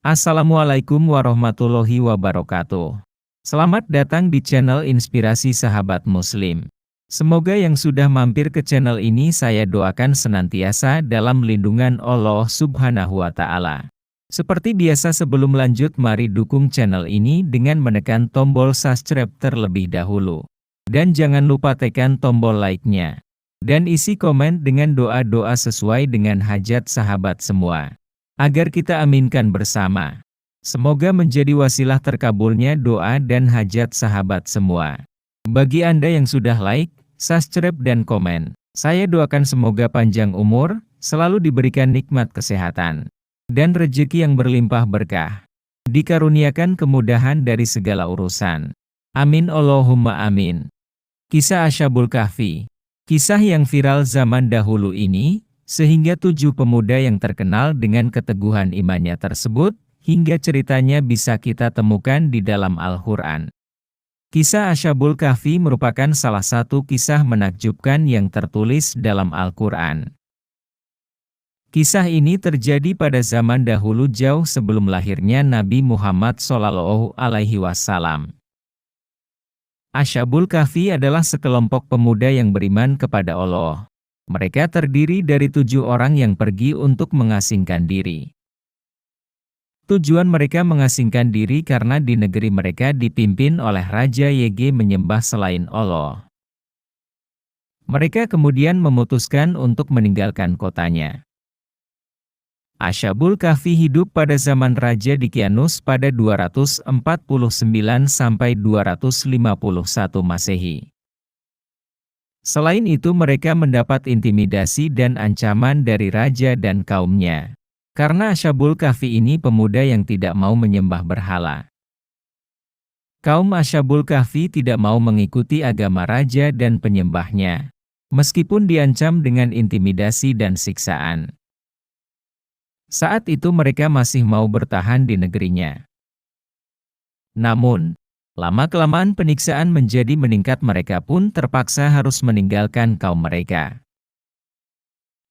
Assalamualaikum warahmatullahi wabarakatuh. Selamat datang di channel Inspirasi Sahabat Muslim. Semoga yang sudah mampir ke channel ini saya doakan senantiasa dalam lindungan Allah Subhanahu wa Ta'ala. Seperti biasa sebelum lanjut, mari dukung channel ini dengan menekan tombol subscribe terlebih dahulu. Dan jangan lupa tekan tombol like-nya. Dan isi komen dengan doa-doa sesuai dengan hajat sahabat semua, agar kita aminkan bersama. Semoga menjadi wasilah terkabulnya doa dan hajat sahabat semua. Bagi Anda yang sudah like, subscribe dan komen, saya doakan semoga panjang umur, selalu diberikan nikmat kesehatan, dan rezeki yang berlimpah berkah. Dikaruniakan kemudahan dari segala urusan. Amin Allahumma amin. Kisah Ashabul Kahfi. Kisah yang viral zaman dahulu ini, sehingga 7 pemuda yang terkenal dengan keteguhan imannya tersebut, hingga ceritanya bisa kita temukan di dalam Al-Quran. Kisah Ashabul Kahfi merupakan salah satu kisah menakjubkan yang tertulis dalam Al-Quran. Kisah ini terjadi pada zaman dahulu jauh sebelum lahirnya Nabi Muhammad SAW. Ashabul Kahfi adalah sekelompok pemuda yang beriman kepada Allah. Mereka terdiri dari 7 orang yang pergi untuk mengasingkan diri. Tujuan mereka mengasingkan diri karena di negeri mereka dipimpin oleh Raja YG menyembah selain Allah. Mereka kemudian memutuskan untuk meninggalkan kotanya. Ashabul Kahfi hidup pada zaman Raja Dkianus pada 249 sampai 251 Masehi. Selain itu mereka mendapat intimidasi dan ancaman dari raja dan kaumnya. Karena Ashabul Kahfi ini pemuda yang tidak mau menyembah berhala. Kaum Ashabul Kahfi tidak mau mengikuti agama raja dan penyembahnya, meskipun diancam dengan intimidasi dan siksaan. Saat itu mereka masih mau bertahan di negerinya. Namun, lama-kelamaan peniksaan menjadi meningkat, mereka pun terpaksa harus meninggalkan kaum mereka.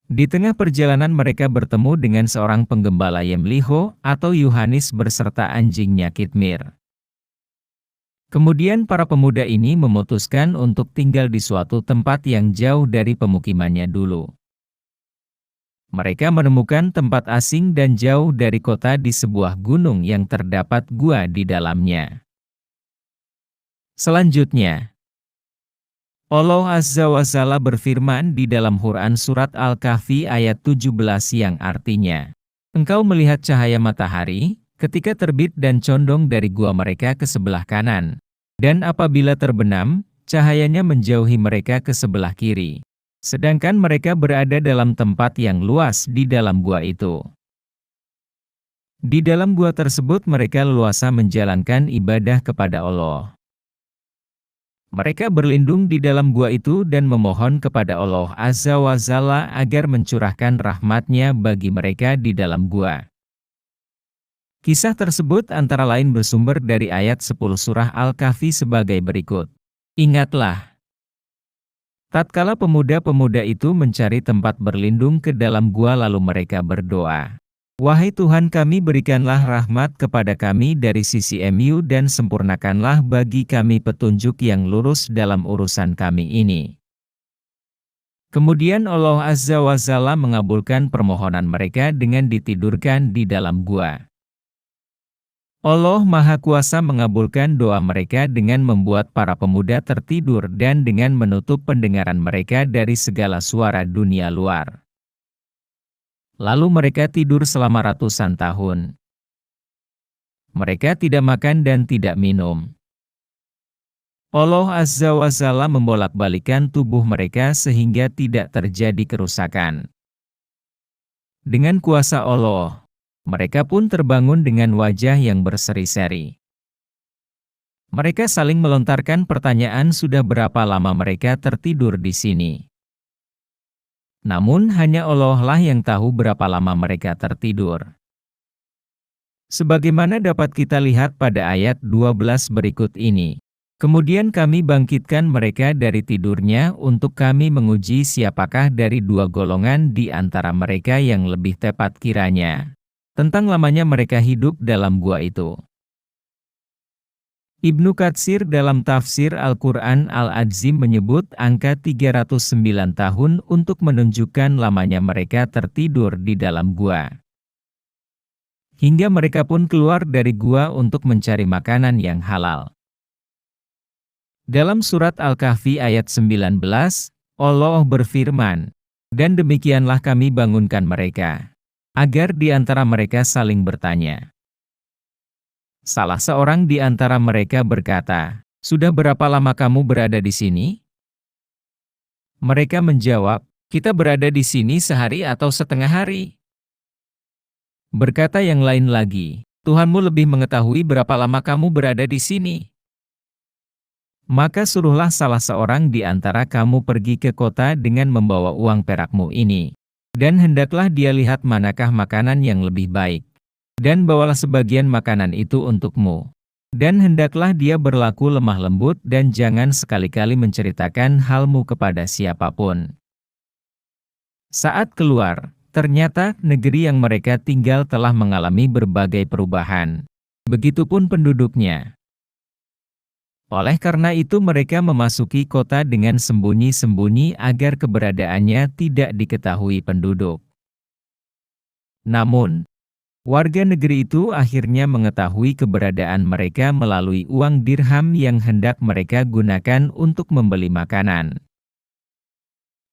Di tengah perjalanan mereka bertemu dengan seorang penggembala Yemliho atau Yohanes berserta anjingnya Kitmir. Kemudian para pemuda ini memutuskan untuk tinggal di suatu tempat yang jauh dari pemukimannya dulu. Mereka menemukan tempat asing dan jauh dari kota di sebuah gunung yang terdapat gua di dalamnya. Selanjutnya, Allah Azza wa Jalla berfirman di dalam Quran surat Al-Kahfi ayat 17 yang artinya, "Engkau melihat cahaya matahari ketika terbit dan condong dari gua mereka ke sebelah kanan, dan apabila terbenam, cahayanya menjauhi mereka ke sebelah kiri. Sedangkan mereka berada dalam tempat yang luas di dalam gua itu. Di dalam gua tersebut mereka leluasa menjalankan ibadah kepada Allah. Mereka berlindung di dalam gua itu dan memohon kepada Allah Azza wa Jalla agar mencurahkan rahmat-Nya bagi mereka di dalam gua." Kisah tersebut antara lain bersumber dari ayat 10 surah Al-Kahfi sebagai berikut. Ingatlah, tatkala pemuda-pemuda itu mencari tempat berlindung ke dalam gua lalu mereka berdoa, "Wahai Tuhan kami, berikanlah rahmat kepada kami dari sisi mu dan sempurnakanlah bagi kami petunjuk yang lurus dalam urusan kami ini." Kemudian Allah Azza wa Jalla mengabulkan permohonan mereka dengan ditidurkan di dalam gua. Allah Maha Kuasa mengabulkan doa mereka dengan membuat para pemuda tertidur dan dengan menutup pendengaran mereka dari segala suara dunia luar. Lalu mereka tidur selama ratusan tahun. Mereka tidak makan dan tidak minum. Allah Azza wa Jalla membolak-balikan tubuh mereka sehingga tidak terjadi kerusakan. Dengan kuasa Allah, mereka pun terbangun dengan wajah yang berseri-seri. Mereka saling melontarkan pertanyaan sudah berapa lama mereka tertidur di sini. Namun hanya Allah lah yang tahu berapa lama mereka tertidur. Sebagaimana dapat kita lihat pada ayat 12 berikut ini. Kemudian kami bangkitkan mereka dari tidurnya untuk kami menguji siapakah dari 2 golongan di antara mereka yang lebih tepat kiranya. tentang lamanya mereka hidup dalam gua itu. Ibnu Katsir dalam tafsir Al-Quran Al-Adzim menyebut angka 309 tahun untuk menunjukkan lamanya mereka tertidur di dalam gua. Hingga mereka pun keluar dari gua untuk mencari makanan yang halal. Dalam surat Al-Kahfi ayat 19, Allah berfirman, "Dan demikianlah kami bangunkan mereka, agar di antara mereka saling bertanya." Salah seorang di antara mereka berkata, "Sudah berapa lama kamu berada di sini?" Mereka menjawab, "Kita berada di sini sehari atau setengah hari." Berkata yang lain lagi, "Tuhanmu lebih mengetahui berapa lama kamu berada di sini. Maka suruhlah salah seorang di antara kamu pergi ke kota dengan membawa uang perakmu ini. Dan hendaklah dia lihat manakah makanan yang lebih baik. Dan bawalah sebagian makanan itu untukmu. Dan hendaklah dia berlaku lemah lembut dan jangan sekali-kali menceritakan halmu kepada siapapun." Saat keluar, ternyata negeri yang mereka tinggal telah mengalami berbagai perubahan. Begitupun penduduknya. Oleh karena itu mereka memasuki kota dengan sembunyi-sembunyi agar keberadaannya tidak diketahui penduduk. Namun, warga negeri itu akhirnya mengetahui keberadaan mereka melalui uang dirham yang hendak mereka gunakan untuk membeli makanan.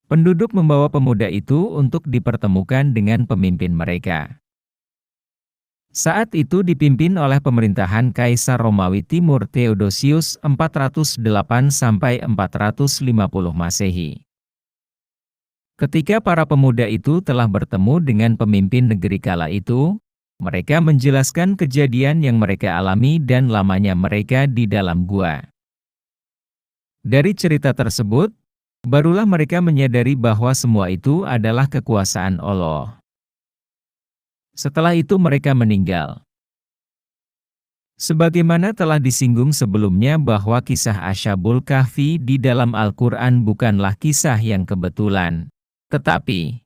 Penduduk membawa pemuda itu untuk dipertemukan dengan pemimpin mereka. Saat itu dipimpin oleh pemerintahan Kaisar Romawi Timur Theodosius 408–450 Masehi. Ketika para pemuda itu telah bertemu dengan pemimpin negeri kala itu, mereka menjelaskan kejadian yang mereka alami dan lamanya mereka di dalam gua. Dari cerita tersebut, barulah mereka menyadari bahwa semua itu adalah kekuasaan Allah. Setelah itu mereka meninggal. Sebagaimana telah disinggung sebelumnya bahwa kisah Ashabul Kahfi di dalam Al-Quran bukanlah kisah yang kebetulan. Tetapi,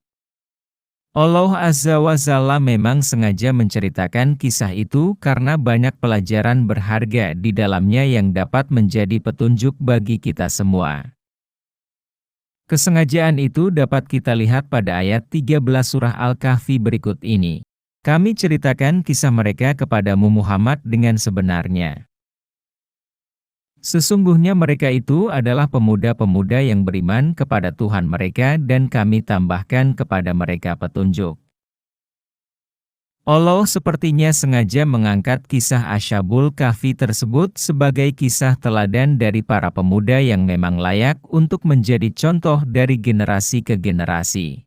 Allah Azza wa Jalla memang sengaja menceritakan kisah itu karena banyak pelajaran berharga di dalamnya yang dapat menjadi petunjuk bagi kita semua. Kesengajaan itu dapat kita lihat pada ayat 13 surah Al-Kahfi berikut ini. Kami ceritakan kisah mereka kepadamu Muhammad dengan sebenarnya. Sesungguhnya mereka itu adalah pemuda-pemuda yang beriman kepada Tuhan mereka dan kami tambahkan kepada mereka petunjuk. Allah sepertinya sengaja mengangkat kisah Ashabul Kahfi tersebut sebagai kisah teladan dari para pemuda yang memang layak untuk menjadi contoh dari generasi ke generasi.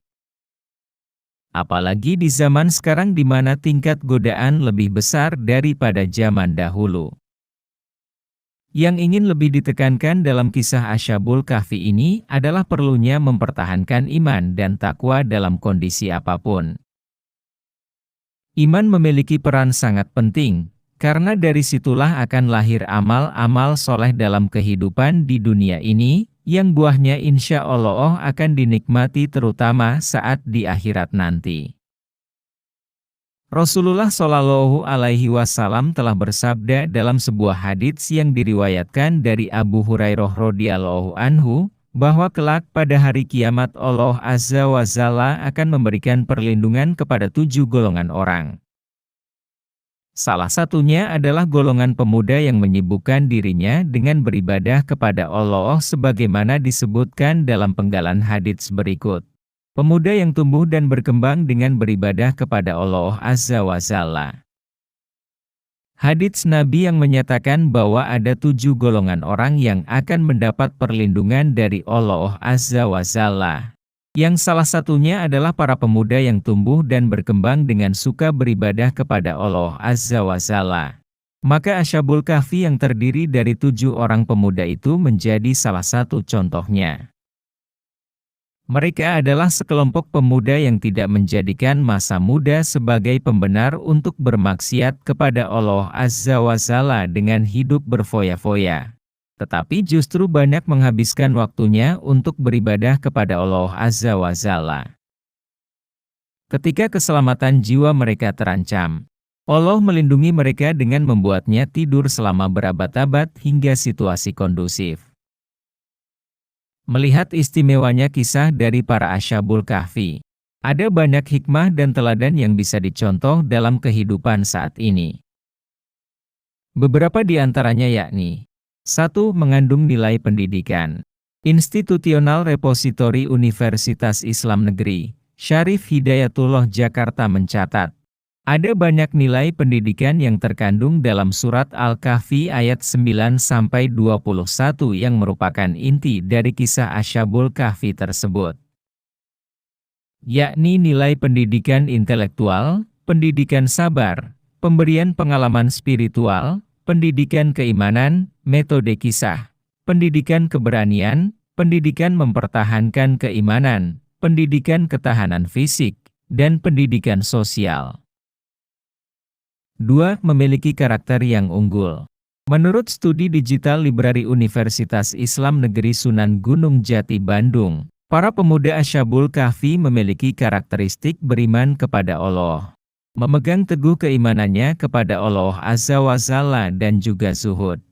Apalagi di zaman sekarang di mana tingkat godaan lebih besar daripada zaman dahulu. Yang ingin lebih ditekankan dalam kisah Ashabul Kahfi ini adalah perlunya mempertahankan iman dan takwa dalam kondisi apapun. Iman memiliki peran sangat penting, karena dari situlah akan lahir amal-amal soleh dalam kehidupan di dunia ini, yang buahnya insya Allah akan dinikmati terutama saat di akhirat nanti. Rasulullah Shallallahu Alaihi Wasallam telah bersabda dalam sebuah hadits yang diriwayatkan dari Abu Hurairah radhiyallahu anhu, bahwa kelak pada hari kiamat Allah Azza wa Jalla akan memberikan perlindungan kepada 7 golongan orang. Salah satunya adalah golongan pemuda yang menyibukkan dirinya dengan beribadah kepada Allah sebagaimana disebutkan dalam penggalan hadits berikut. Pemuda yang tumbuh dan berkembang dengan beribadah kepada Allah Azza wa Jalla. Hadits Nabi yang menyatakan bahwa ada 7 golongan orang yang akan mendapat perlindungan dari Allah Azza wa Jalla. Yang salah satunya adalah para pemuda yang tumbuh dan berkembang dengan suka beribadah kepada Allah Azza wa Jalla. Maka Ashabul Kahfi yang terdiri dari 7 orang pemuda itu menjadi salah satu contohnya. Mereka adalah sekelompok pemuda yang tidak menjadikan masa muda sebagai pembenar untuk bermaksiat kepada Allah Azza wa Jalla dengan hidup berfoya-foya. Tetapi justru banyak menghabiskan waktunya untuk beribadah kepada Allah Azza wa Jalla. Ketika keselamatan jiwa mereka terancam, Allah melindungi mereka dengan membuatnya tidur selama berabad-abad hingga situasi kondusif. Melihat istimewanya kisah dari para Ashabul Kahfi, ada banyak hikmah dan teladan yang bisa dicontoh dalam kehidupan saat ini. Beberapa di antaranya yakni: 1. Mengandung nilai pendidikan. Institutional Repository Universitas Islam Negeri Syarif Hidayatullah Jakarta mencatat, ada banyak nilai pendidikan yang terkandung dalam surat Al-Kahfi ayat 9-21 yang merupakan inti dari kisah Ashabul Kahfi tersebut. Yakni nilai pendidikan intelektual, pendidikan sabar, pemberian pengalaman spiritual, pendidikan keimanan, metode kisah, pendidikan keberanian, pendidikan mempertahankan keimanan, pendidikan ketahanan fisik, dan pendidikan sosial. 2. Memiliki karakter yang unggul. Menurut studi digital Library Universitas Islam Negeri Sunan Gunung Jati Bandung, para pemuda Ashabul Kahfi memiliki karakteristik beriman kepada Allah, memegang teguh keimanannya kepada Allah Azza wa Jalla dan juga zuhud.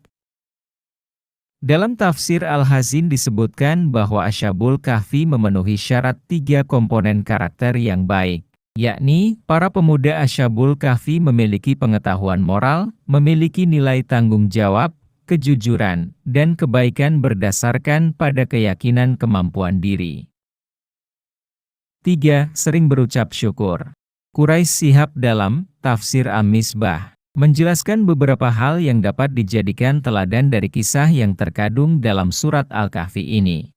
Dalam tafsir Al-Hazin disebutkan bahwa Ashabul Kahfi memenuhi syarat 3 komponen karakter yang baik, yakni, para pemuda Ashabul Kahfi memiliki pengetahuan moral, memiliki nilai tanggung jawab, kejujuran, dan kebaikan berdasarkan pada keyakinan kemampuan diri. 3. Sering berucap syukur. Quraisy Shihab dalam Tafsir Al-Misbah menjelaskan beberapa hal yang dapat dijadikan teladan dari kisah yang terkandung dalam surat Al-Kahfi ini.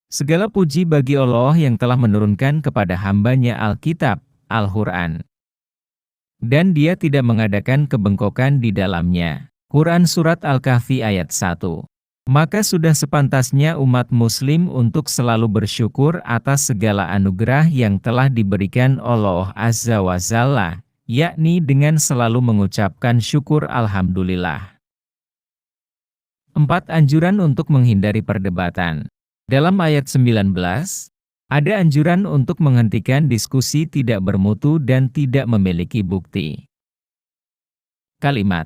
Segala puji bagi Allah yang telah menurunkan kepada hambanya Alkitab, Al-Quran. Dan Dia tidak mengadakan kebengkokan di dalamnya. Quran Surat Al-Kahfi ayat 1. Maka sudah sepantasnya umat muslim untuk selalu bersyukur atas segala anugerah yang telah diberikan Allah Azza wa Jalla, yakni dengan selalu mengucapkan syukur Alhamdulillah. 4. Anjuran untuk menghindari perdebatan. Dalam ayat 19, ada anjuran untuk menghentikan diskusi tidak bermutu dan tidak memiliki bukti. Kalimat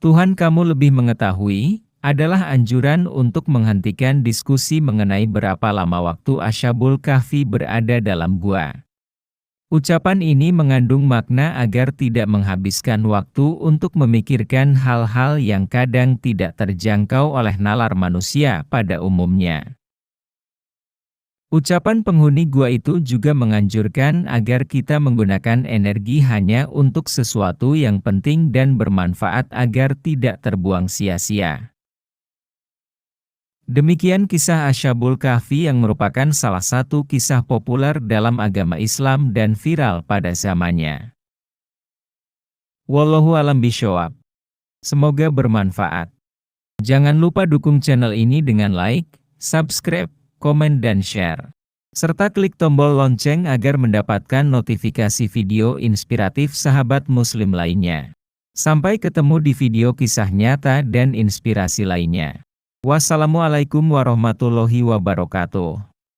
Tuhan kamu lebih mengetahui adalah anjuran untuk menghentikan diskusi mengenai berapa lama waktu Ashabul Kahfi berada dalam gua. Ucapan ini mengandung makna agar tidak menghabiskan waktu untuk memikirkan hal-hal yang kadang tidak terjangkau oleh nalar manusia pada umumnya. Ucapan penghuni gua itu juga menganjurkan agar kita menggunakan energi hanya untuk sesuatu yang penting dan bermanfaat agar tidak terbuang sia-sia. Demikian kisah Ashabul Kahfi yang merupakan salah satu kisah populer dalam agama Islam dan viral pada zamannya. Wallahu a'lam bishawab. Semoga bermanfaat. Jangan lupa dukung channel ini dengan like, subscribe, komen dan share. Serta klik tombol lonceng agar mendapatkan notifikasi video inspiratif sahabat muslim lainnya. Sampai ketemu di video kisah nyata dan inspirasi lainnya. Wassalamualaikum warahmatullahi wabarakatuh.